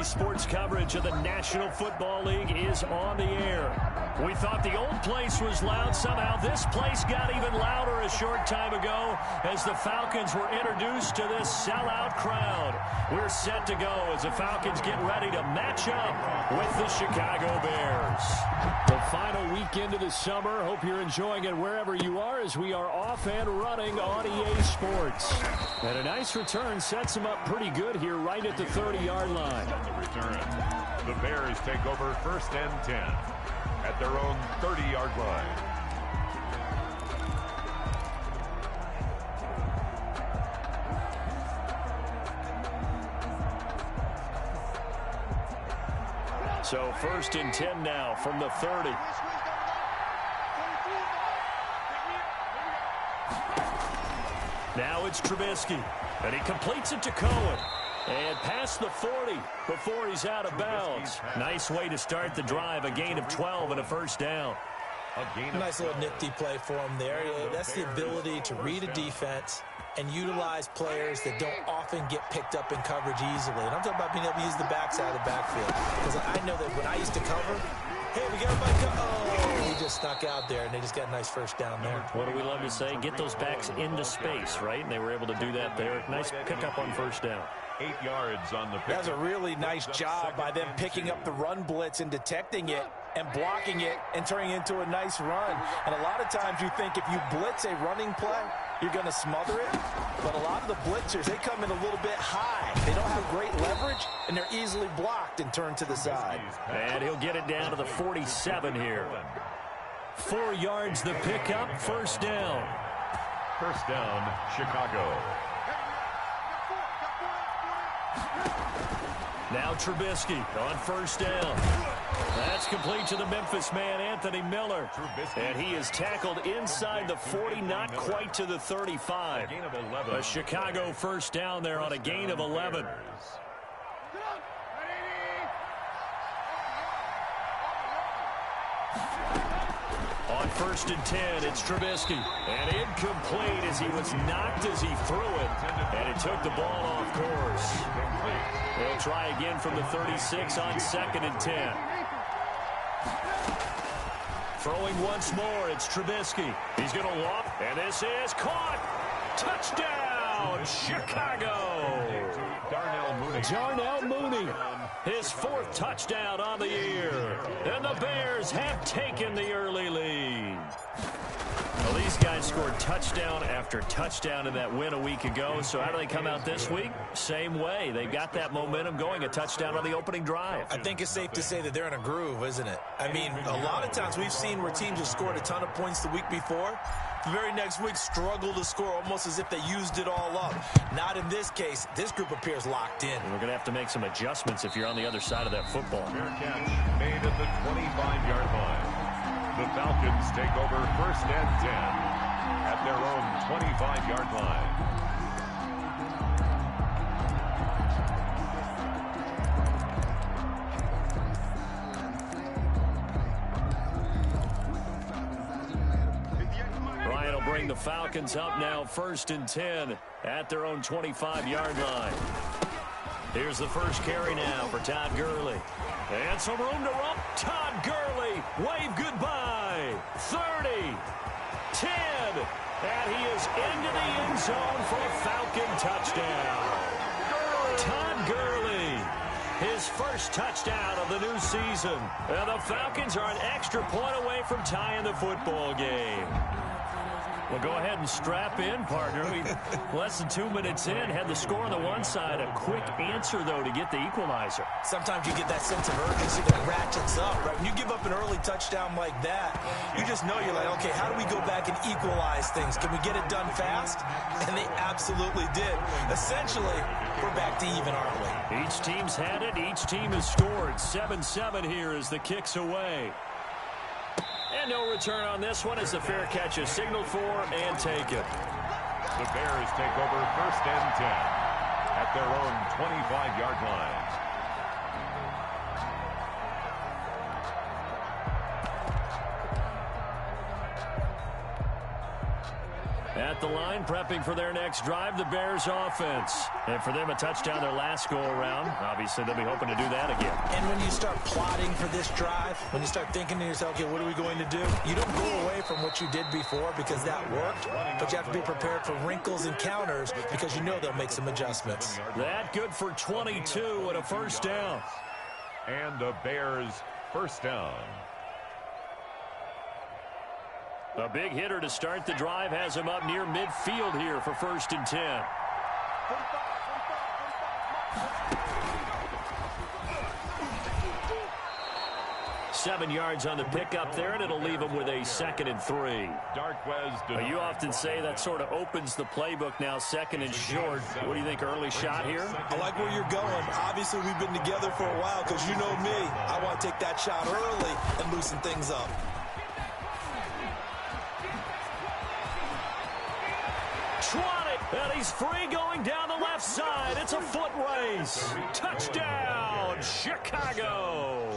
Sports coverage of the National Football League is on the air. We thought the old place was loud. Somehow this place got even louder a short time ago as the Falcons were introduced to this sellout crowd. We're set to go as the Falcons get ready to match up with the Chicago Bears. The final weekend of the summer. Hope you're enjoying it wherever you are as we are off and running on EA Sports. And a nice return sets them up pretty good here right at the 30-yard line. On the return, the Bears take over 1st and 10 at their own 30-yard line. So 1st and 10 now from the 30. Now it's Trubisky, and he completes it to Cohen. And past the 40 before he's out of bounds. Nice way to start the drive, a gain of 12 and a 1st down. Nice little nifty play for him there. That's the ability to read a defense and utilize players that don't often get picked up in coverage easily. And I'm talking about being able to use the backside of the backfield. Because I know that when I used to cover, hey, we got everybody oh, he just snuck out there, and they just got a nice 1st down there. What do we love to say? Get those backs into space, right? And they were able to do that there. Nice pickup on 1st down. 8 yards on the pick. That's a really nice job by them picking up the run blitz and detecting it and blocking it and turning it into a nice run. And a lot of times you think if you blitz a running play, you're going to smother it. But a lot of the blitzers, they come in a little bit high. They don't have great leverage, and they're easily blocked and turned to the side. And he'll get it down to the 47 here. 4 yards the pickup, 1st down. 1st down, Chicago. Now Trubisky on 1st down. That's complete to the Memphis man, Anthony Miller. And he is tackled inside the 40, not quite to the 35. A Chicago 1st down there on a gain of 11. On 1st and 10, it's Trubisky. And incomplete as he was knocked as he threw it. And it took the ball off course. They'll try again from the 36 on 2nd and 10. Throwing once more, it's Trubisky. He's going to walk, and this is caught. Touchdown, Chicago. Darnell Mooney, his 4th touchdown on the year. And the Bears have taken the early lead. Well, these guys scored touchdown after touchdown in that win a week ago. So how do they come out this week? Same way. They've got that momentum going, a touchdown on the opening drive. I think it's safe to say that they're in a groove, isn't it? I mean, a lot of times we've seen where teams have scored a ton of points the week before. The very next week struggle to score almost as if they used it all up. Not in this case. This group appears locked in. We're going to have to make some adjustments if you're on the other side of that football. Fair catch made at the 25-yard line. The Falcons take over 1st and 10 at their own 25-yard line. Ryan will bring the Falcons up now 1st and 10 at their own 25-yard line. Here's the first carry now for Todd Gurley. And some room to run. Todd Gurley, wave goodbye. 30, 10, and he is into the end zone for a Falcon touchdown. Todd Gurley, his 1st touchdown of the new season. And the Falcons are an extra point away from tying the football game. Well, go ahead and strap in, partner. Less than 2 minutes in, had the score on the one side. A quick answer, though, to get the equalizer. Sometimes you get that sense of urgency that ratchets up, right? When you give up an early touchdown like that, you just know you're like, okay, how do we go back and equalize things? Can we get it done fast? And they absolutely did. Essentially, we're back to even, aren't we? Each team's had it. Each team has scored. 7-7 here as the kick's away. And no return on this one as the fair catch is signaled for and taken. The Bears take over 1st and 10 at their own 25-yard line. At the line, prepping for their next drive, the Bears offense. And for them, a touchdown their last go-around. Obviously, they'll be hoping to do that again. And when you start plotting for this drive, when you start thinking to yourself, okay, what are we going to do? You don't go away from what you did before because that worked, but you have to be prepared for wrinkles and counters because you know they'll make some adjustments. That good for 22 and a first down. And the Bears first down. A big hitter to start the drive has him up near midfield here for 1st and 10. Seven yards on the pickup there, and it'll leave him with a 2nd and 3. You often say that sort of opens the playbook now, 2nd and short. What do you think, early shot here? I like where you're going. Obviously, we've been together for a while because you know me. I want to take that shot early and loosen things up. And he's free going down the left side. It's a foot race. Touchdown, Chicago.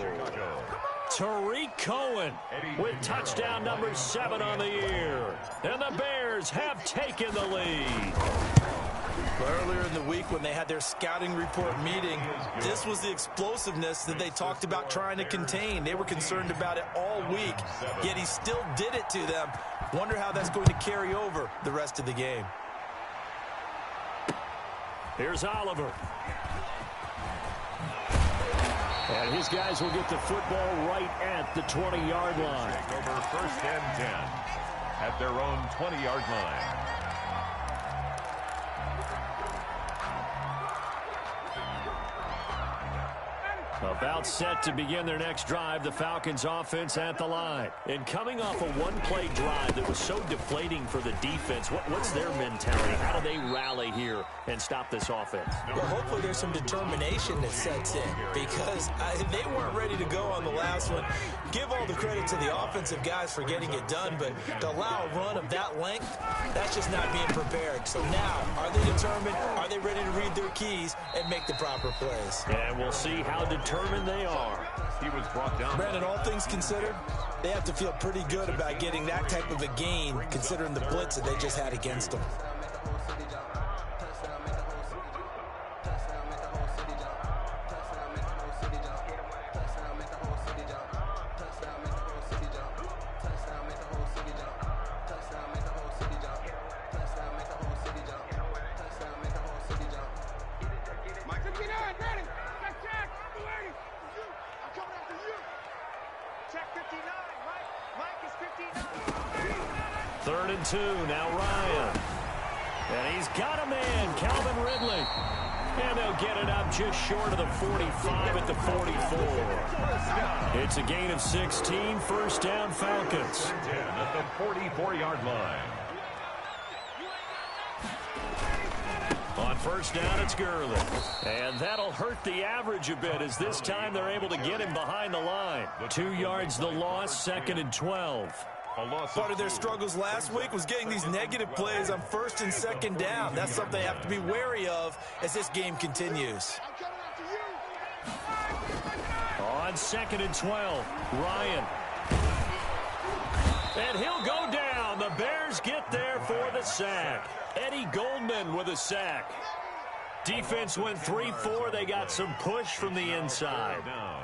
Tariq Cohen with touchdown number 7 on the year. And the Bears have taken the lead. Earlier in the week when they had their scouting report meeting, this was the explosiveness that they talked about trying to contain. They were concerned about it all week, yet he still did it to them. Wonder how that's going to carry over the rest of the game. Here's Oliver. And his guys will get the football right at the 20-yard line. Over 1st and 10 at their own 20-yard line. About set to begin their next drive, the Falcons offense at the line. And coming off a one-play drive that was so deflating for the defense, what's their mentality? How do they rally here and stop this offense? Well, hopefully there's some determination that sets in because they weren't ready to go on the last one. Give all the credit to the offensive guys for getting it done, but to allow a run of that length, that's just not being prepared. So now, are they determined? Are they ready to read their keys and make the proper plays? And we'll see how determined they are. He was brought down. Brandon, all things considered, they have to feel pretty good about getting that type of a gain considering the blitz that they just had against them. Third and 2, now Ryan. And he's got a man, Calvin Ridley. And they'll get it up just short of the 45 at the 44. It's a gain of 16, first down Falcons. At the 44-yard line. On first down, it's Gurley. And that'll hurt the average a bit as this time they're able to get him behind the line. 2 yards the loss, 2nd and 12. Part of their struggles last week was getting these negative plays on 1st and 2nd down. That's something they have to be wary of as this game continues. On 2nd and 12, Ryan. And he'll go down. The Bears get there for the sack. Eddie Goldman with a sack. Defense went 3-4. They got some push from the inside.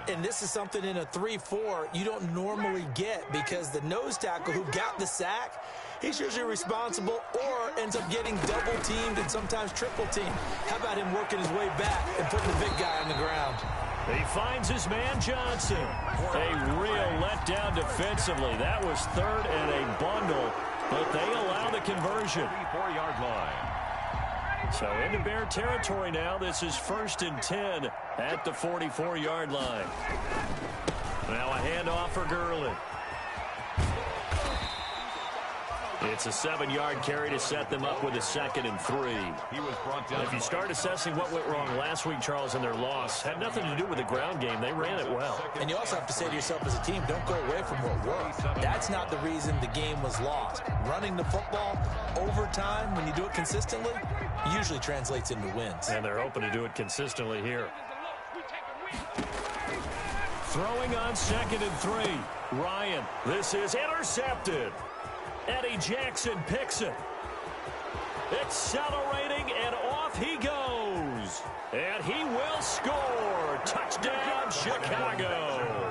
And this is something in a 3-4 you don't normally get because the nose tackle who got the sack, he's usually responsible or ends up getting double-teamed and sometimes triple-teamed. How about him working his way back and putting the big guy on the ground? He finds his man Johnson. A real letdown defensively. That was 3rd and a bundle, but they allow the conversion. 34-yard line. So into Bear territory now. This is 1st and 10 at the 44-yard line. Now a handoff for Gurley. It's a 7-yard carry to set them up with a 2nd and 3. He was brought down. If you start assessing what went wrong last week, Charles, in their loss, had nothing to do with the ground game. They ran it well. And you also have to say to yourself as a team, don't go away from what worked. That's not the reason the game was lost. Running the football over time, when you do it consistently, usually translates into wins. And they're hoping to do it consistently here. Throwing on 2nd and 3. Ryan, this is intercepted. Eddie Jackson picks it. Accelerating, and off he goes. And he will score. Touchdown, Chicago.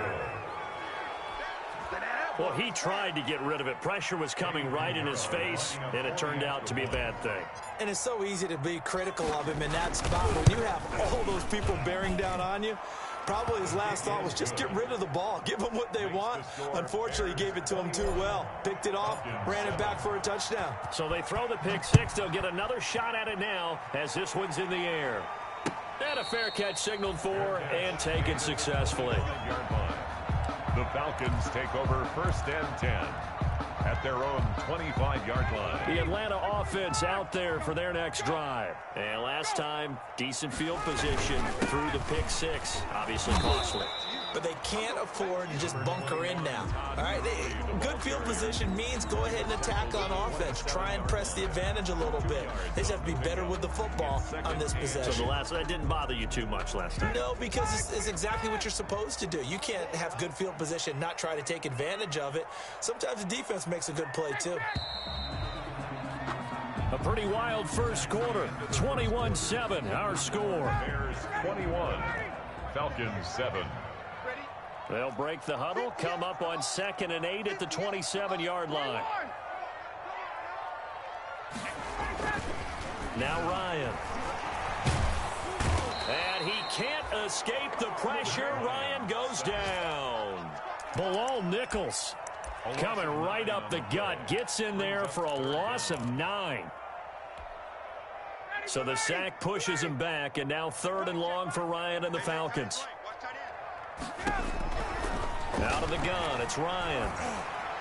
Well, he tried to get rid of it. Pressure was coming right in his face, and it turned out to be a bad thing. And it's so easy to be critical of him in that spot. When you have all those people bearing down on you, probably his last thought was just get rid of the ball. Give them what they want. Unfortunately, he gave it to them too well. Picked it off, ran it back for a touchdown. So they throw the pick six. They'll get another shot at it now as this one's in the air. And a fair catch signaled for and taken successfully. The Falcons take over 1st and 10 at their own 25-yard line. The Atlanta offense out there for their next drive. And last time, decent field position through the pick six. Obviously costly. But they can't afford to just bunker in now. All right, good field position means go ahead and attack on offense. Try and press the advantage a little bit. They just have to be better with the football on this possession. So that didn't bother you too much last time? No, because it's exactly what you're supposed to do. You can't have good field position, not try to take advantage of it. Sometimes the defense makes a good play too. A pretty wild first quarter. 21-7, our score. Bears 21, Falcons 7. They'll break the huddle, come up on 2nd and 8 at the 27-yard line. Now Ryan. And he can't escape the pressure. Ryan goes down. Bilal Nichols coming right up the gut. Gets in there for a loss of 9. So the sack pushes him back, and now 3rd and long for Ryan and the Falcons. Out of the gun, it's Ryan.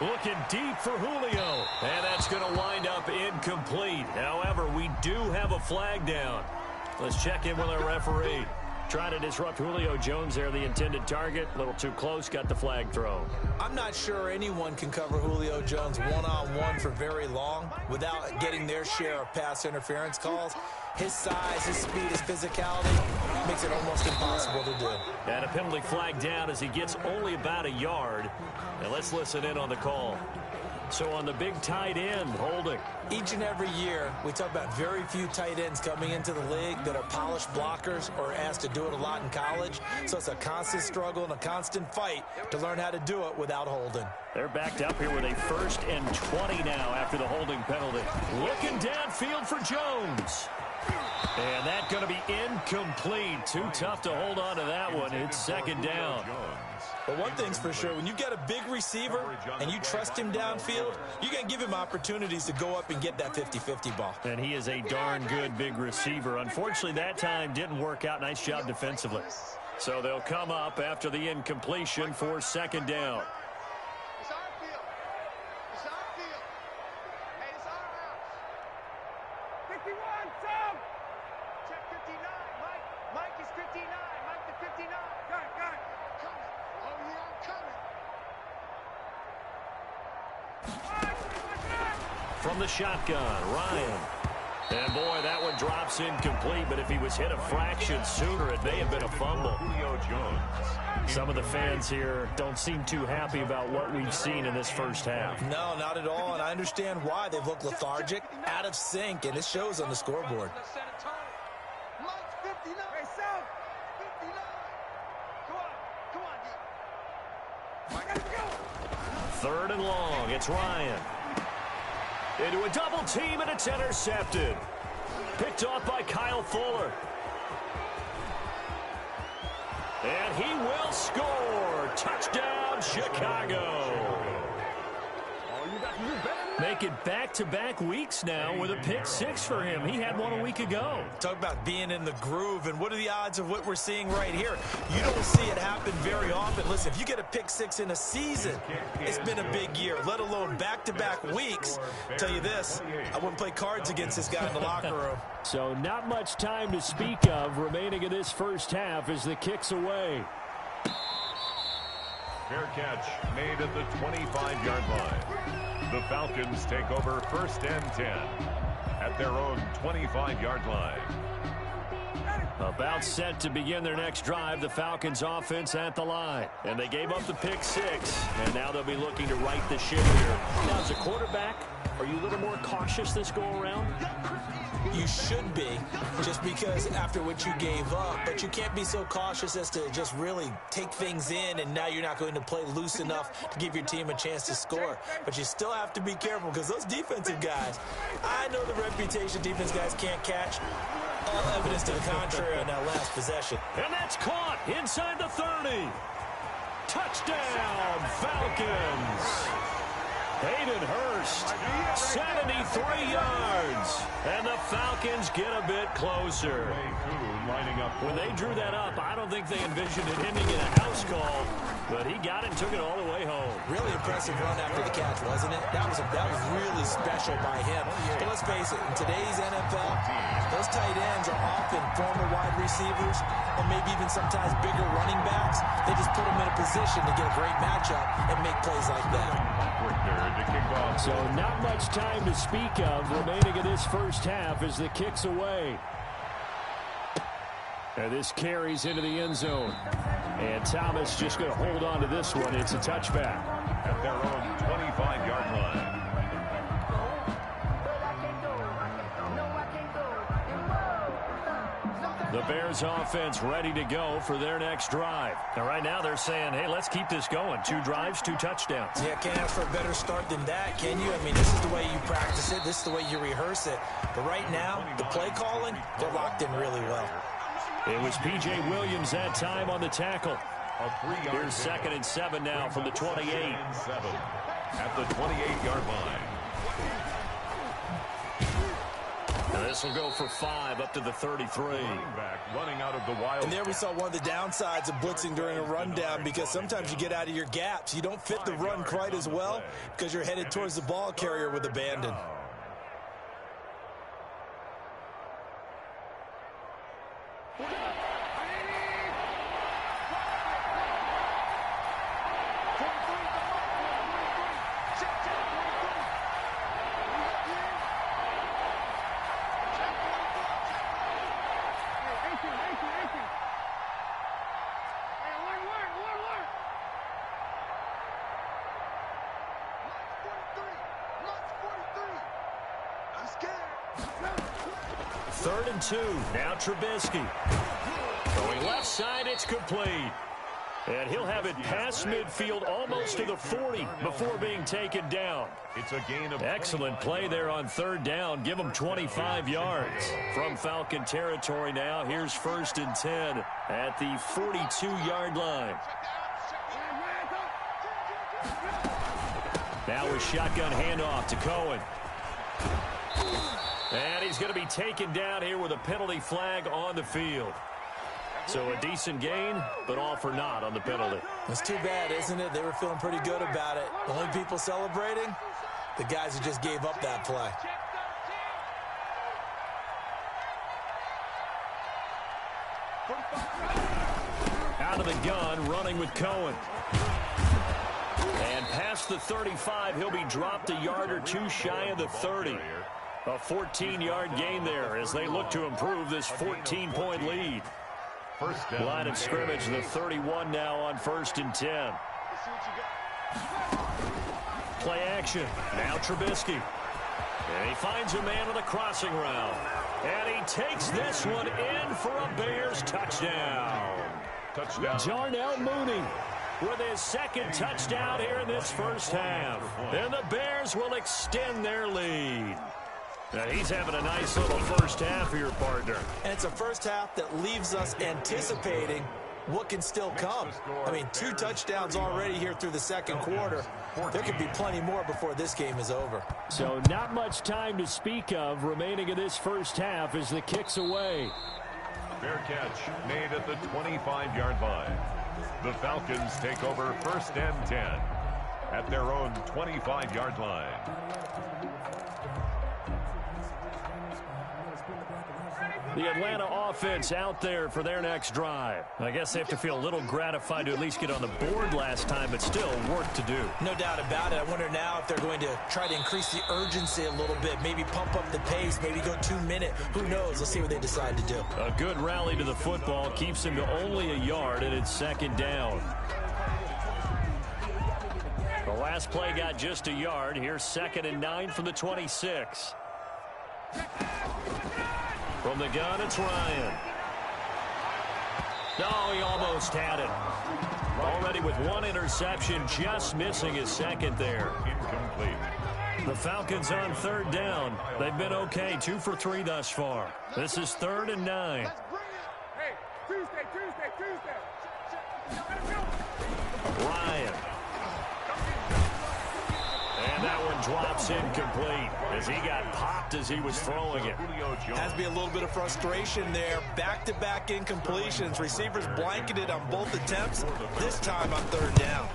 Looking deep for Julio. And that's going to wind up incomplete. However, we do have a flag down. Let's check in with our referee. Trying to disrupt Julio Jones there, the intended target. A little too close, got the flag thrown. I'm not sure anyone can cover Julio Jones one-on-one for very long without getting their share of pass interference calls. His size, his speed, his physicality makes it almost impossible to do. And a penalty flag down as he gets only about a yard. And let's listen in on the call. So on the big tight end, holding. Each and every year, we talk about very few tight ends coming into the league that are polished blockers or asked to do it a lot in college. So it's a constant struggle and a constant fight to learn how to do it without holding. They're backed up here with a 1st and 20 now after the holding penalty. Looking downfield for Jones. And that's going to be incomplete. Too tough to hold on to that one. It's 2nd down. But one thing's for sure, when you've got a big receiver and you trust him downfield, you're going to give him opportunities to go up and get that 50-50 ball. And he is a darn good big receiver. Unfortunately, that time didn't work out. Nice job defensively. So they'll come up after the incompletion for 2nd down. From the shotgun, Ryan. And boy, that one drops incomplete, but if he was hit a fraction sooner, it may have been a fumble. Some of the fans here don't seem too happy about what we've seen in this first half. No, not at all, and I understand why. They've looked lethargic, out of sync, and it shows on the scoreboard. Third and long, it's Ryan. Into a double team, and it's intercepted. Picked off by Kyle Fuller. And he will score. Touchdown, Chicago. Make it back-to-back weeks now with a pick six for him. He had one a week ago. Talk about being in the groove, and what are the odds of what we're seeing right here? You don't see it happen very often. Listen, if you get a pick six in a season, it's been a big year, let alone back-to-back weeks. I'll tell you this, I wouldn't play cards against this guy in the locker room. So not much time to speak of remaining in this first half as the kick's away. Fair catch made at the 25-yard line. The Falcons take over 1st and 10 at their own 25-yard line. About set to begin their next drive, the Falcons offense at the line. And they gave up the pick six, and now they'll be looking to right the ship here. Now, as a quarterback Are you a little more cautious this go-around? You should be, just because after what you gave up, but you can't be so cautious as to just really take things in, and now you're not going to play loose enough to give your team a chance to score. But you still have to be careful, because those defensive guys, I know the reputation defense guys can't catch. All evidence to the contrary on that last possession. And that's caught inside the 30. Touchdown, Falcons. Hayden Hurst, 73 yards. And the Falcons get a bit closer. When they drew that up, I don't think they envisioned it ending in a house call, but he got it and took it all the way home. Really impressive run after the catch, wasn't it? That was really special by him. But let's face it, in today's NFL, those tight ends are often former wide receivers or maybe even sometimes bigger running backs. They just put them in a position to get a great matchup and make plays like that. So not much time to speak of remaining in this first half as the kick's away. And this carries into the end zone. And Thomas just going to hold on to this one. It's a touchback. At their own 25-yard line. The Bears offense ready to go for their next drive. And right now they're saying, hey, let's keep this going. 2 drives, 2 touchdowns. Yeah, can't ask for a better start than that, can you? I mean, this is the way you practice it. This is the way you rehearse it. But right now, the play calling, they're locked in really well. It was P.J. Williams that time on the tackle. Here's 2nd and 7 now from the 28. At the 28-yard line. Now this will go for 5 up to the 33. Running out of the wild. And there we saw one of the downsides of blitzing during a rundown, because sometimes you get out of your gaps. You don't fit the run quite as well because you're headed towards the ball carrier with abandon. Third and 2. Now Trubisky. Going left side, it's complete. And he'll have it past midfield almost to the 40 before being taken down. It's a gain of excellent play there on 3rd down. Give them 25 yards. From Falcon territory now, here's 1st and 10 at the 42-yard line. Now a shotgun handoff to Cohen. And he's going to be taken down here with a penalty flag on the field. So a decent gain, but all for naught on the penalty. It's too bad, isn't it? They were feeling pretty good about it. The only people celebrating, the guys who just gave up that play. Out of the gun, running with Cohen. And past the 35, he'll be dropped a yard or 2 shy of the 30. A 14-yard gain there as they look to improve this 14-point lead. Line of scrimmage, the 31 now on 1st and 10. Play action. Now Trubisky. And he finds a man on the crossing route. And he takes this one in for a Bears touchdown. Darnell Mooney with his 2nd touchdown here in this first half. And the Bears will extend their lead. Now he's having a nice little first half here, partner. And it's a first half that leaves us anticipating what can still come. I mean, 2 touchdowns already here through the 2nd quarter. There could be plenty more before this game is over. So not much time to speak of remaining in this first half as the kick's away. Fair catch made at the 25-yard line. The Falcons take over 1st and 10 at their own 25-yard line. The Atlanta offense out there for their next drive. I guess they have to feel a little gratified to at least get on the board last time, but still work to do. No doubt about it. I wonder now if they're going to try to increase the urgency a little bit, maybe pump up the pace, maybe go 2-minute. Who knows? Let's see what they decide to do. A good rally to the football keeps him to only a yard, and it's 2nd down. The last play got just a yard. Here's 2nd and 9 from the 26. From the gun, it's Ryan. No, he almost had it. Already with 1 interception, just missing his 2nd there. Incomplete. The Falcons on 3rd down. They've been okay, 2 for 3 thus far. This is 3rd and 9. Hey, Tuesday. Ryan. And that one drops incomplete as he got popped as he was throwing it. Has to be a little bit of frustration there. Back-to-back incompletions. Receivers blanketed on both attempts, this time on 3rd down.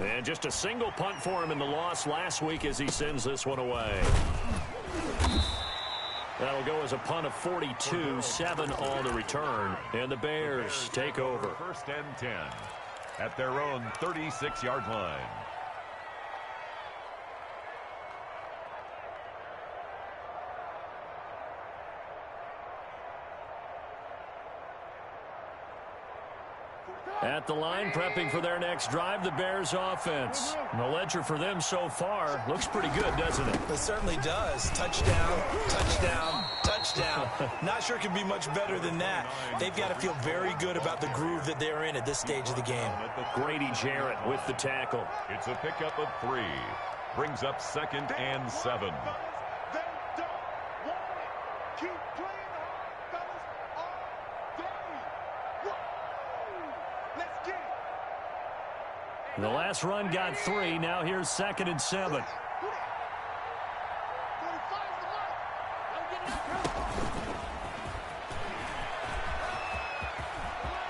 And just a single punt for him in the loss last week as he sends this one away. That'll go as a punt of 42, 7 on the return. And the Bears take over. 1st and 10 at their own 36-yard line. At the line, prepping for their next drive, the Bears offense. The ledger for them so far looks pretty good, doesn't it? It certainly does. Touchdown, touchdown, touchdown. Not sure it can be much better than that. They've got to feel very good about the groove that they're in at this stage of the game. Grady Jarrett with the tackle. It's a pickup of 3. Brings up 2nd and 7. The last run got 3. Now here's 2nd and 7.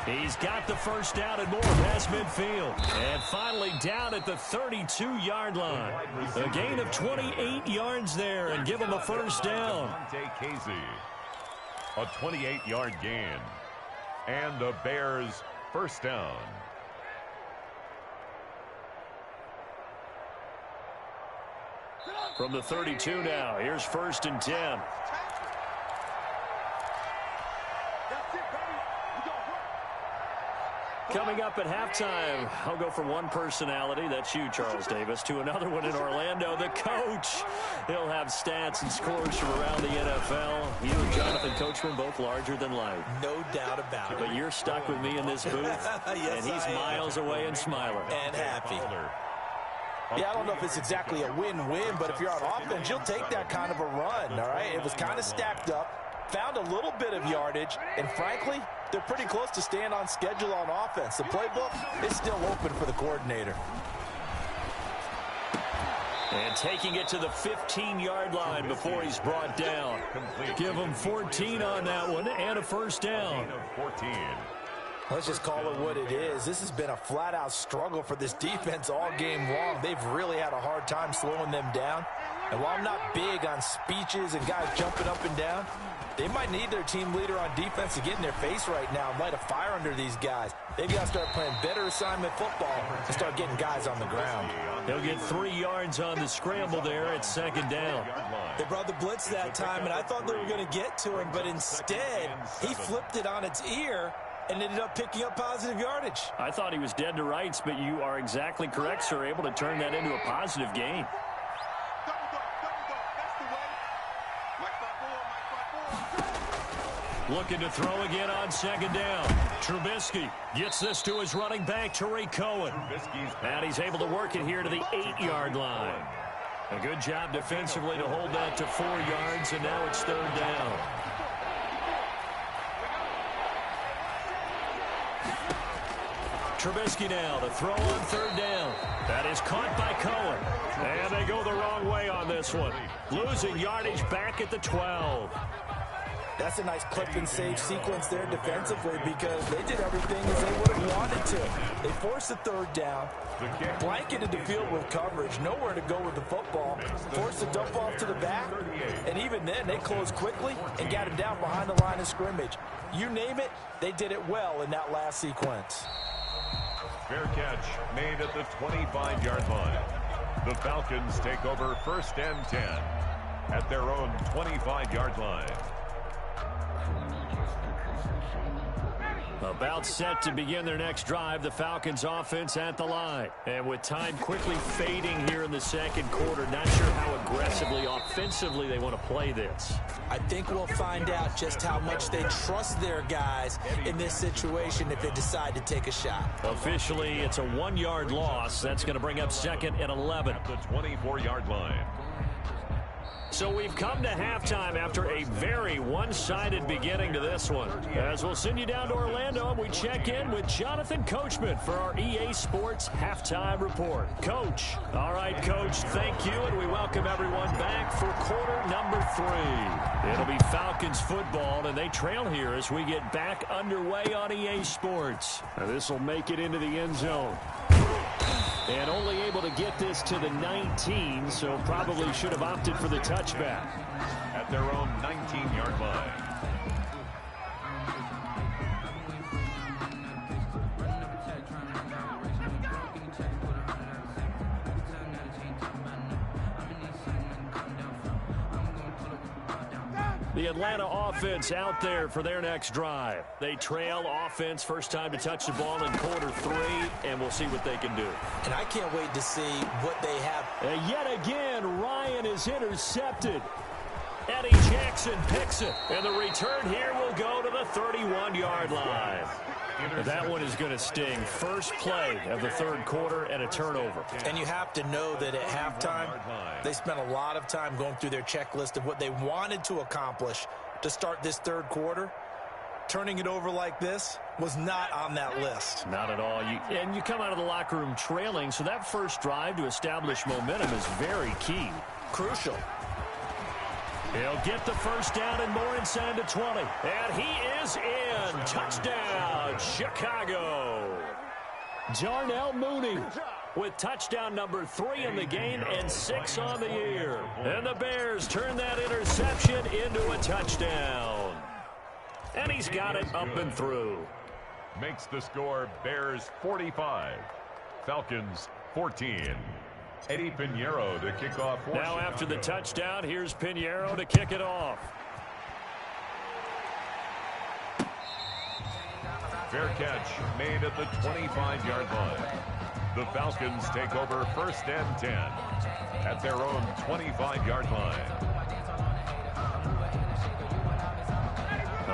He's got the first down and more past midfield. And finally down at the 32-yard line. A gain of 28 yards there and give him a first down. A 28-yard gain. And the Bears first down. From the 32 now, here's 1st and 10. Coming up at halftime, I'll go from one personality, that's you, Charles Davis, to another one in Orlando, the coach. He'll have stats and scores from around the NFL. You and Jonathan Coachman both larger than life. No doubt about it. But you're stuck with me in this booth, yes, and he's miles away and smiling. And happy. Yeah, I don't know if it's exactly a win-win, but if you're on offense, you'll take that kind of a run, all right? It was kind of stacked up, found a little bit of yardage, and frankly, they're pretty close to staying on schedule on offense. The playbook is still open for the coordinator. And taking it to the 15-yard line before he's brought down. Give him 14 on that one and a first down. 14. Let's just call it what it is. This has been a flat-out struggle for this defense all game long. They've really had a hard time slowing them down. And while I'm not big on speeches and guys jumping up and down, they might need their team leader on defense to get in their face right now and light a fire under these guys. They've got to start playing better assignment football and start getting guys on the ground. He'll get 3 yards on the scramble there at 2nd down. They brought the blitz that time, and I thought they were going to get to him, but instead he flipped it on its ear and ended up picking up positive yardage. I thought he was dead to rights, but you are exactly correct, sir. Able to turn that into a positive gain. Looking to throw again on 2nd down. Trubisky gets this to his running back, Tariq Cohen. And he's able to work it here to the 8-yard line. A good job defensively to hold that to 4 yards, and now it's 3rd down. Trubisky now to throw on 3rd down. That is caught by Cohen. And they go the wrong way on this one. Losing yardage back at the 12. That's a nice clip and save sequence there defensively because they did everything as they would have wanted to. They forced the 3rd down, blanketed the field with coverage, nowhere to go with the football, forced the dump off to the back, and even then they closed quickly and got him down behind the line of scrimmage. You name it, they did it well in that last sequence. Fair catch made at the 25-yard line. The Falcons take over 1st and 10 at their own 25-yard line. About set to begin their next drive, the Falcons offense at the line. And with time quickly fading here in the second quarter, not sure how aggressively, offensively they want to play this. I think we'll find out just how much they trust their guys in this situation if they decide to take a shot. Officially, it's a 1-yard loss. That's going to bring up second and 11. At the 24-yard line. So we've come to halftime after a very one-sided beginning to this one. As we'll send you down to Orlando, and we check in with Jonathan Coachman for our EA Sports Halftime Report. Coach. All right, Coach, thank you, and we welcome everyone back for quarter number 3. It'll be Falcons football, and they trail here as we get back underway on EA Sports. Now, this will make it into the end zone. And only able to get this to the 19, so probably should have opted for the touchback. At their own 19-yard line. The Atlanta offense out there for their next drive. They trail offense, first time to touch the ball in quarter 3, and we'll see what they can do. And I can't wait to see what they have. And yet again, Ryan is intercepted. Eddie Jackson picks it, and the return here will go to the 31-yard line. That one is going to sting. First play of the third quarter and a turnover. And you have to know that at halftime, they spent a lot of time going through their checklist of what they wanted to accomplish to start this third quarter. Turning it over like this was not on that list. Not at all. And you come out of the locker room trailing, so that first drive to establish momentum is very key. Crucial. He'll get the first down and more inside the 20. And he is in. Touchdown, Chicago. Darnell Mooney with touchdown number 3 in the game and 6 on the year. And the Bears turn that interception into a touchdown. And he's got it up and through. Makes the score Bears 45, Falcons 14. Eddie Pinheiro to kick off. Now after the touchdown, here's Pinheiro to kick it off. Fair catch made at the 25-yard line. The Falcons take over first and 10 at their own 25-yard line.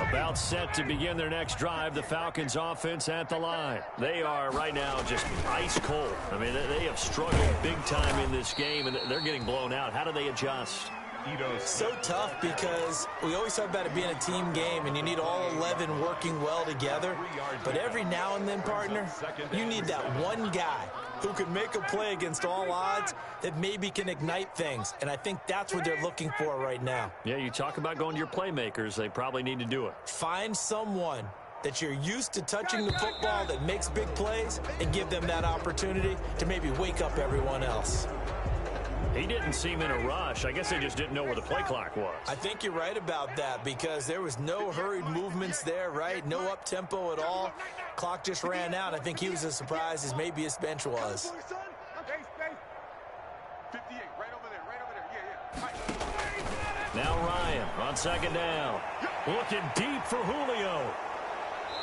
About set to begin their next drive, the Falcons offense at the line. They are right now just ice cold. I mean, they have struggled big time in this game, and they're getting blown out. How do they adjust? So tough because we always talk about it being a team game and you need all 11 working well together. But every now and then, partner, you need that one guy who can make a play against all odds that maybe can ignite things. And I think that's what they're looking for right now. Yeah, you talk about going to your playmakers. They probably need to do it. Find someone that you're used to touching the football that makes big plays and give them that opportunity to maybe wake up everyone else. He didn't seem in a rush. I guess they just didn't know where the play clock was. I think you're right about that because there was no hurried movements there, right? No up-tempo at all. Clock just ran out. I think he was as surprised as maybe his bench was. 58, right over there. Yeah. Now Ryan on second down. Looking deep for Julio.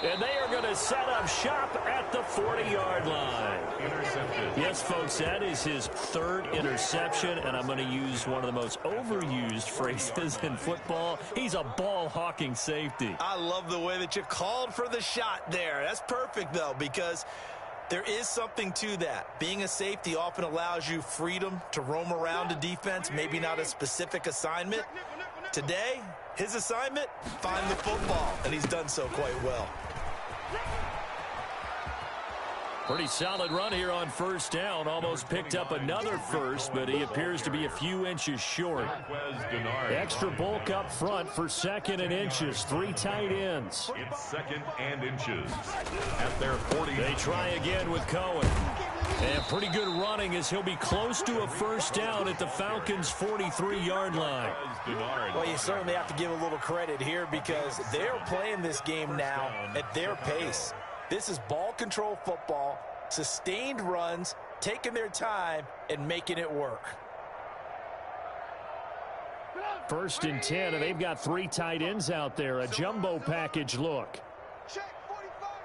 And they are going to set up shop at the 40-yard line. Intercepted. Yes, folks, that is his 3rd interception, and I'm going to use one of the most overused phrases in football. He's a ball-hawking safety. I love the way that you called for the shot there. That's perfect, though, because there is something to that. Being a safety often allows you freedom to roam around a defense, maybe not a specific assignment. Today, his assignment, find the football, and he's done so quite well. Pretty solid run here on first down. Almost picked up another first, but he appears to be a few inches short. Extra bulk up front for 2nd and inches. 3 tight ends. It's 2nd and inches at their 40. They try again with Cohen. And pretty good running as he'll be close to a first down at the Falcons' 43-yard line. Well, you certainly have to give a little credit here because they're playing this game now at their pace. This is ball control football, sustained runs, taking their time, and making it work. 1st and 10, and they've got 3 tight ends out there. A jumbo package look. Check 45.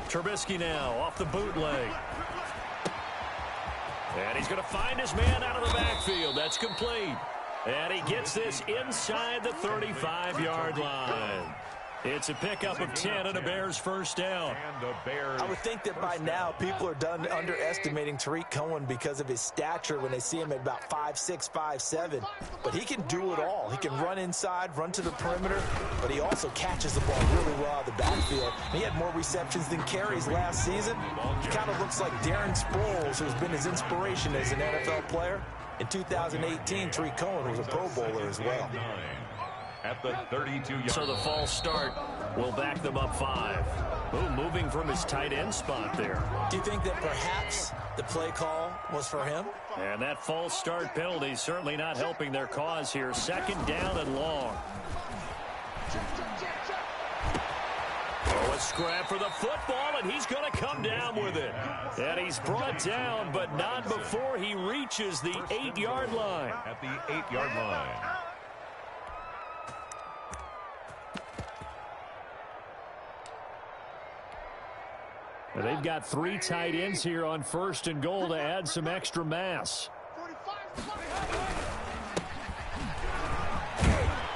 Trubisky now off the bootleg. And he's going to find his man out of the backfield. That's complete. And he gets this inside the 35-yard line. It's a pickup of 10 and a Bears first down. I would think that by now people are done underestimating Tariq Cohen because of his stature when they see him at about 5'6", 5'7". But he can do it all. He can run inside, run to the perimeter, but he also catches the ball really well out of the backfield. He had more receptions than carries last season. He kind of looks like Darren Sproles, who's been his inspiration as an NFL player. In 2018, Tariq Cohen was a Pro Bowler as well. At the 32-yard. So the false start will back them up 5. Ooh, moving from his tight end spot there. Do you think that perhaps the play call was for him? And that false start penalty certainly not helping their cause here. Second down and long. Oh, a scrap for the football, and he's going to come down with it. And he's brought down, but not before he reaches the 8-yard line. At the 8-yard line. They've got 3 tight ends here on 1st and goal to add some extra mass.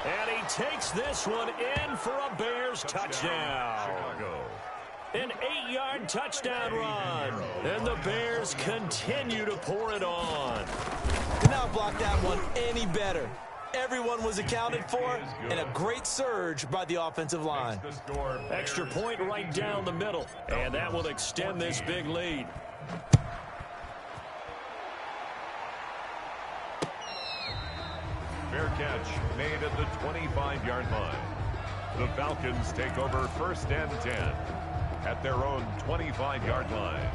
And he takes this one in for a Bears touchdown. An 8-yard touchdown run. And the Bears continue to pour it on. Could not block that one any better. Everyone was accounted for, and a great surge by the offensive line. Extra point right down the middle, and that will extend this big lead. Fair catch made at the 25-yard line. The Falcons take over 1st and 10 at their own 25-yard line.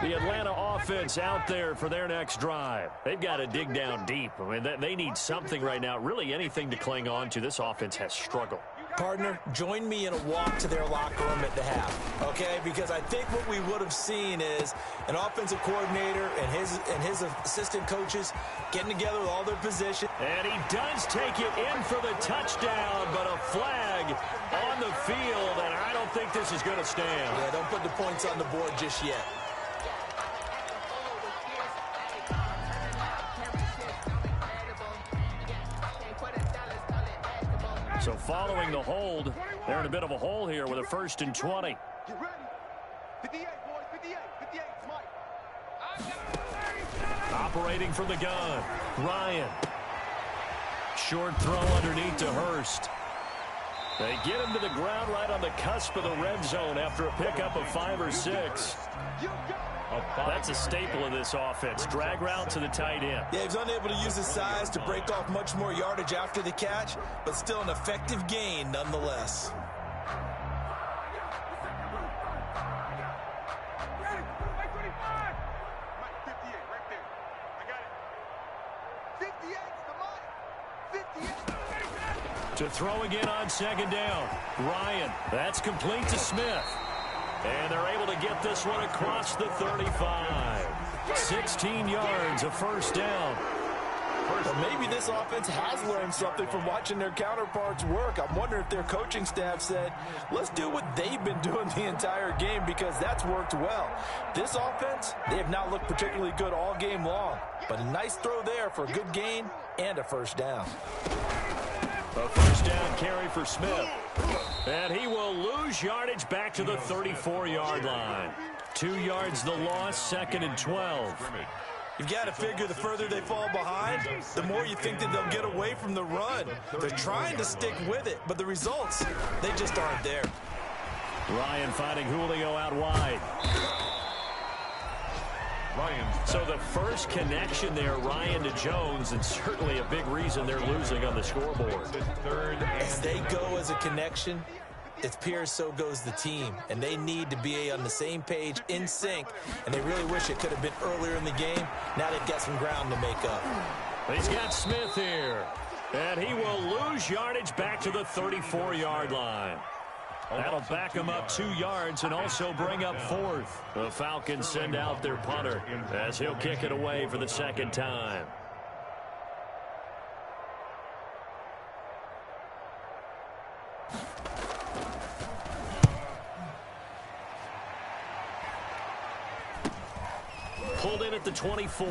The Atlanta offense out there for their next drive. They've got to dig down deep. I mean, they need something right now, really anything to cling on to. This offense has struggled. Partner, join me in a walk to their locker room at the half, okay? Because I think what we would have seen is an offensive coordinator and his assistant coaches getting together with all their positions. And he does take it in for the touchdown, but a flag on the field, and I don't think this is going to stand. Yeah, don't put the points on the board just yet. So following the hold, they're in a bit of a hole here with a 1st and 20. Get ready. 58, boys. 58. 58. Mike. Operating from the gun, Ryan. Short throw underneath to Hurst. They get him to the ground right on the cusp of the red zone after a pickup of 5 or 6. That's a staple of this offense. Drag route to the tight end. Yeah, he's unable to use his size to break off much more yardage after the catch, but still an effective gain nonetheless. To throw again on 2nd down. Ryan, that's complete to Smith. And they're able to get this one across the 35. 16 yards, a 1st down. Well, maybe this offense has learned something from watching their counterparts work. I'm wondering if their coaching staff said, let's do what they've been doing the entire game because that's worked well. This offense, they have not looked particularly good all game long. But a nice throw there for a good gain and a 1st down. A 1st down carry for Smith. And he will lose yardage back to the 34-yard line. 2 yards the loss, 2nd and 12. You've got to figure the further they fall behind, the more you think that they'll get away from the run. They're trying to stick with it, but the results, they just aren't there. Ryan finding Julio out wide. So the first connection there, Ryan to Jones, and certainly a big reason they're losing on the scoreboard. As they go as a connection, it's Pierce, so goes the team. And they need to be on the same page, in sync. And they really wish it could have been earlier in the game. Now they've got some ground to make up. He's got Smith here. And he will lose yardage back to the 34-yard line. That'll back him up 2 yards and also bring up 4th. The Falcons send out their punter as he'll kick it away for the 2nd time. pulled in at the 24.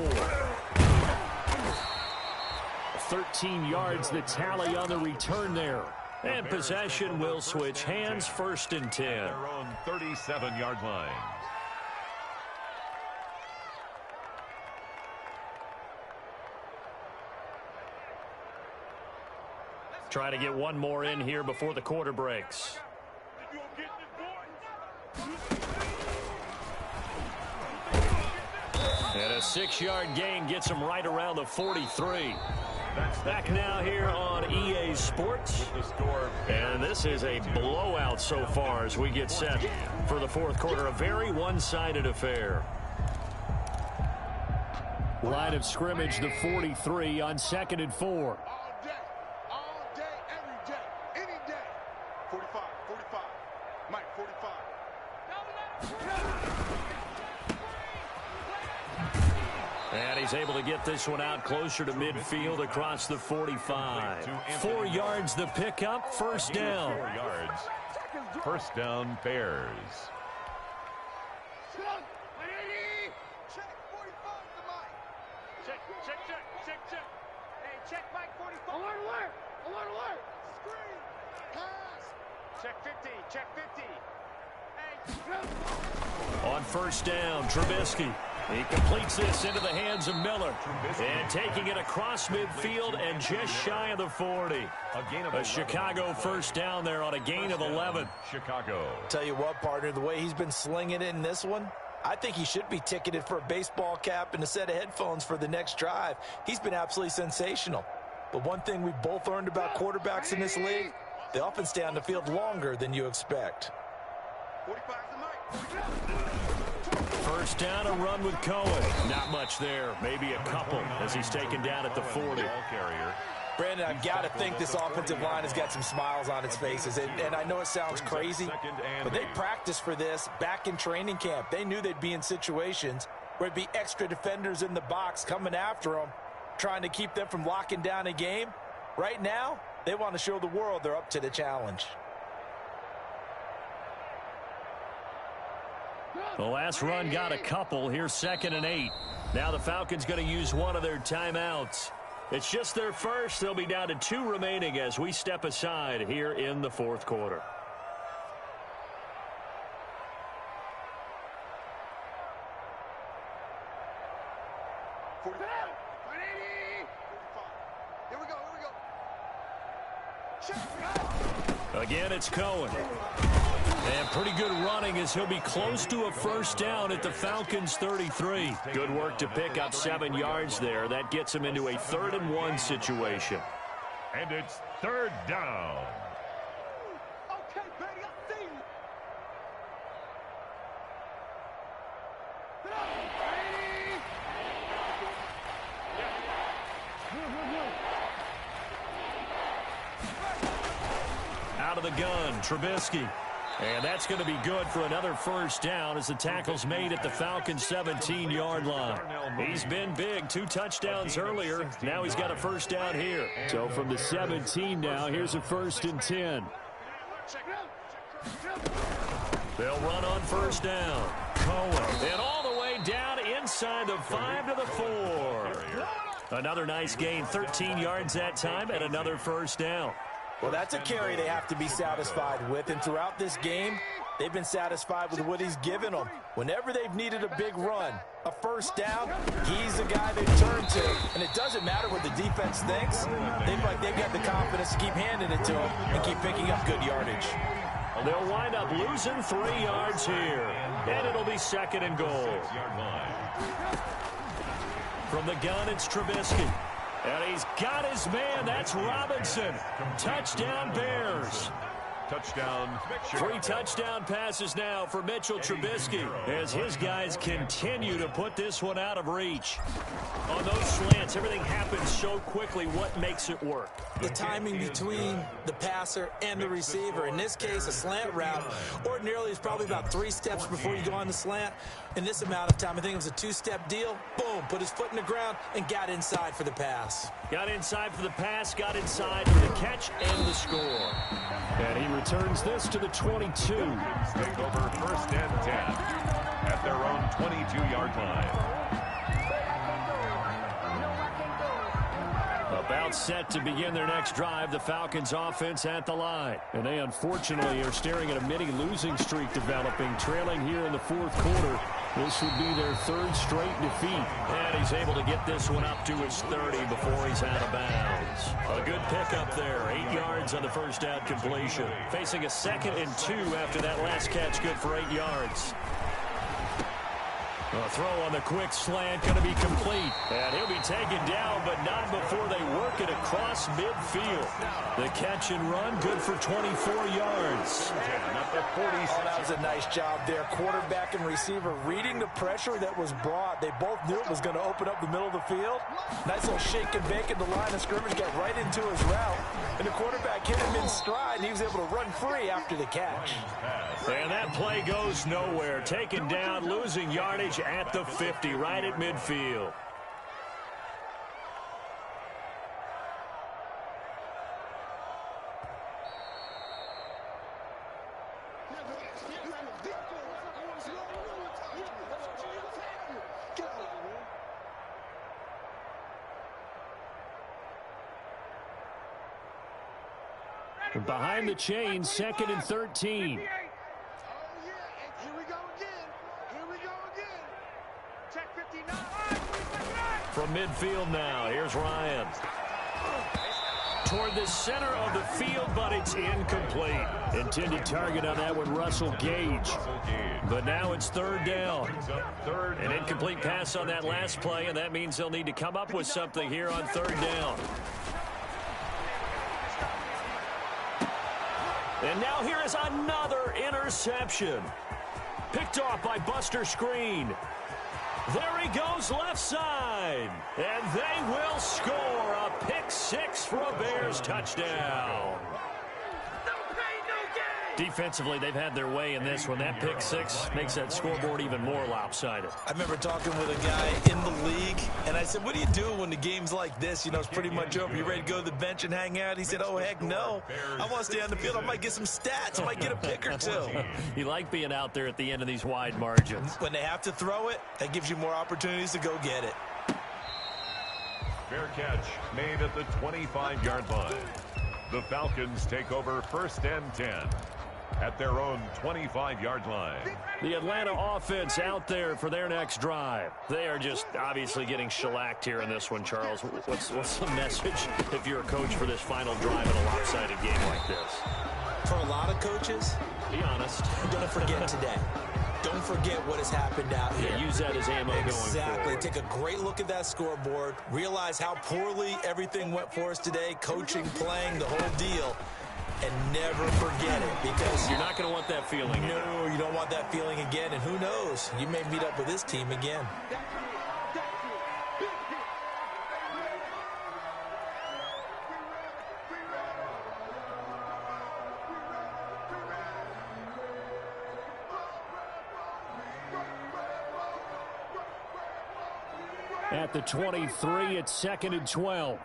13 yards the tally on the return there. And possession will switch hands, 1st and 10. Their own 37-yard line. Try to get one more in here before the quarter breaks. And a 6-yard gain gets him right around the 43. Back now here on EA Sports. And this is a blowout so far as we get set for the 4th quarter. A very one-sided affair. Line of scrimmage, the 43 on 2nd and 4. All day, every day, any day. 45, 45. Mike, 45. And he's able to get this one out closer to midfield across the 45. 4 yards the pickup, 1st down. 4 yards. 1st down, Bears. Check 45 to Mike. Check. Hey, check Mike 45. Alert. Screen. Pass. Check 50. Hey. On 1st down, Trubisky. He completes this into the hands of Miller. And taking it across midfield and just shy of the 40. A Chicago 1st down there on a gain of 11. Chicago. Tell you what, partner, the way he's been slinging it in this one, I think he should be ticketed for a baseball cap and a set of headphones for the next drive. He's been absolutely sensational. But one thing we both learned about quarterbacks in this league, they often stay on the field longer than you expect. 45 to Mike. 1st down, a run with Cohen. Not much there. Maybe a couple as he's taken down at the 40. Brandon, I've got to think this offensive line has got some smiles on its faces. And I know it sounds crazy, but they practiced for this back in training camp. They knew they'd be in situations where there'd be extra defenders in the box coming after them, trying to keep them from locking down a game. Right now, they want to show the world they're up to the challenge. The last run got a couple. Here's 2nd and 8. Now the Falcons going to use one of their timeouts. It's just their first. They'll be down to 2 remaining as we step aside here in the 4th quarter. Again, it's Cohen. And pretty good running as he'll be close to a 1st down at the Falcons' 33. Good work to pick up 7 yards there. That gets him into a 3rd and 1 situation. And it's 3rd down. Okay, baby, I see you. Out of the gun, Trubisky. And that's going to be good for another 1st down as the tackle's made at the Falcons' 17-yard line. He's been big, 2 touchdowns earlier. Now he's got a 1st down here. So from the 17 now, here's a 1st and 10. They'll run on 1st down. Cohen. And all the way down inside the 5 to the 4. Another nice gain, 13 yards that time, and another 1st down. Well, that's a carry they have to be satisfied with, and throughout this game, they've been satisfied with what he's given them. Whenever they've needed a big run, a 1st down, he's the guy they turn to. And it doesn't matter what the defense thinks. They've got the confidence to keep handing it to him and keep picking up good yardage. They'll wind up losing 3 yards here, and it'll be 2nd and goal. From the gun, it's Trubisky. And he's got his man. That's Robinson. Touchdown, Bears. Touchdown. 3 touchdown passes now for Mitchell Trubisky as his guys continue to put this one out of reach. On those slants, everything happens so quickly. What makes it work? The timing between the passer and the receiver. In this case, a slant route ordinarily is probably about 3 steps before you go on the slant. In this amount of time, I think it was a 2-step deal. Boom, put his foot in the ground and got inside for the pass. Got inside for the pass, got inside for the catch and the score. And he returns this to the 22. Take over 1st and 10 at at their own 22-yard line. About set to begin their next drive, the Falcons offense at the line. And they unfortunately are staring at a mini losing streak developing, trailing here in the fourth quarter. This would be their third straight defeat. And he's able to get this one up to his 30 before he's out of bounds. A good pickup there. 8 yards on the first down completion. Facing a 2nd and 2 after that last catch, good for 8 yards. A throw on the quick slant going to be complete. And he'll be taken down, but not before they work it across midfield. The catch and run, good for 24 yards. Oh, that was a nice job there. Quarterback and receiver reading the pressure that was brought. They both knew it was going to open up the middle of the field. Nice little shake and bake in the line of scrimmage, got right into his route. And the quarterback hit him in stride, and he was able to run free after the catch. And that play goes nowhere. Taken down, losing yardage at the 50, right at midfield. Behind the chain, 2nd and 13. From midfield now, here's Ryan. Toward the center of the field, but it's incomplete. Intended target on that one, Russell Gage. But now it's 3rd down. An incomplete pass on that last play, and that means they'll need to come up with something here on 3rd down. And now here is another interception. Picked off by Buster Screen. There he goes left side. And they will score a pick 6 for a Bears touchdown. Defensively, they've had their way in this one. That pick 6 makes that scoreboard even more lopsided. I remember talking with a guy in the league, and I said, what do you do when the game's like this? You know, it's pretty much over. You ready to go to the bench and hang out? He said, oh, heck no. I want to stay on the field. I might get some stats. I might get a pick or two. You like being out there at the end of these wide margins. When they have to throw it, that gives you more opportunities to go get it. Fair catch made at the 25-yard line. The Falcons take over 1st and 10. At their own 25-yard line. The Atlanta offense out there for their next drive. They are just obviously getting shellacked here in this one, Charles. What's the message if you're a coach for this final drive in a lopsided game like this? For a lot of coaches, be honest. Don't forget today. Don't forget what has happened out here. Yeah, use that as ammo going forward. Exactly. Take a great look at that scoreboard. Realize how poorly everything went for us today. Coaching, playing, the whole deal. And never forget it, because you're not going to want that feeling. No, you don't want that feeling again. And who knows? You may meet up with this team again. At the 23, it's 2nd and 12.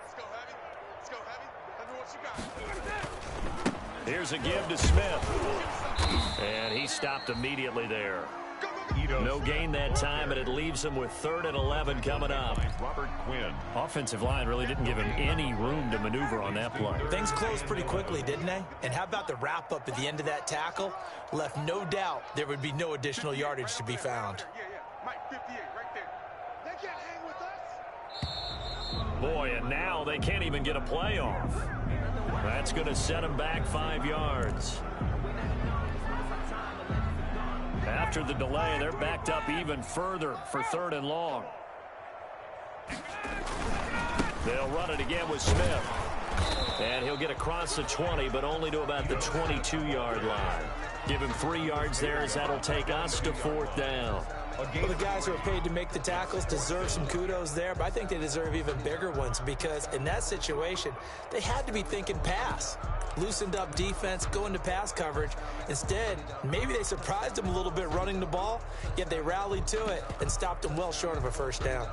Here's a give to Smith. And he stopped immediately there. No gain that time, and it leaves him with 3rd and 11 coming up. Robert Quinn. Offensive line really didn't give him any room to maneuver on that play. Things closed pretty quickly, didn't they? And how about the wrap-up at the end of that tackle? Left no doubt there would be no additional yardage to be found. Mike 58 right there. They can't hang with us. Boy, and now they can't even get a play off. That's going to set them back 5 yards. After the delay, they're backed up even further for 3rd and long. They'll run it again with Smith. And he'll get across the 20, but only to about the 22-yard line. Give him 3 yards there, as that'll take us to 4th down. Well, the guys who are paid to make the tackles deserve some kudos there, but I think they deserve even bigger ones, because in that situation, they had to be thinking pass. Loosened up defense, going to pass coverage. Instead, maybe they surprised them a little bit running the ball, yet they rallied to it and stopped them well short of a 1st down.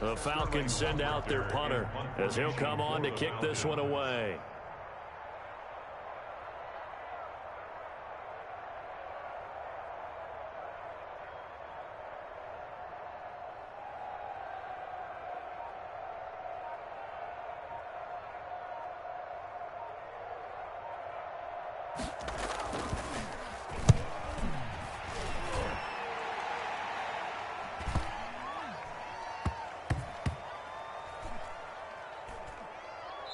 The Falcons send out their punter as he'll come on to kick this one away.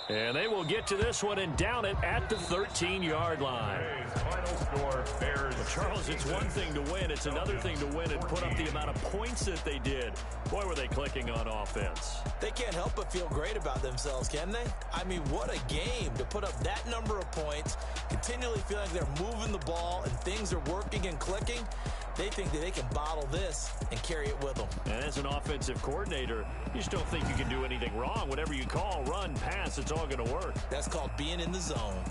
And they will get to this one and down it at the 13-yard line. Final score, Bears. Well, Charles, it's one thing to win. It's another thing to win and put up the amount of points that they did. Boy, were they clicking on offense. They can't help but feel great about themselves, can they? I mean, what a game to put up that number of points, continually feeling like they're moving the ball and things are working and clicking. They think that they can bottle this and carry it with them. And as an offensive coordinator, you just don't think you can do anything wrong. Whatever you call, run, pass, it's all going to work. That's called being in the zone.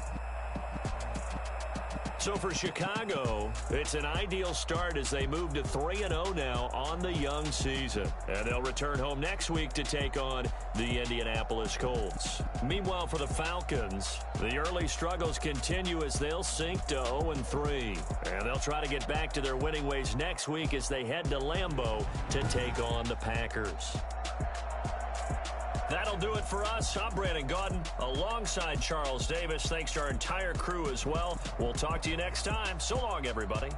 So for Chicago, it's an ideal start as they move to 3-0 now on the young season. And they'll return home next week to take on the Indianapolis Colts. Meanwhile, for the Falcons, the early struggles continue as they'll sink to 0-3. And they'll try to get back to their winning ways next week as they head to Lambeau to take on the Packers. That'll do it for us. I'm Brandon Gaudin alongside Charles Davis. Thanks to our entire crew as well. We'll talk to you next time. So long, everybody.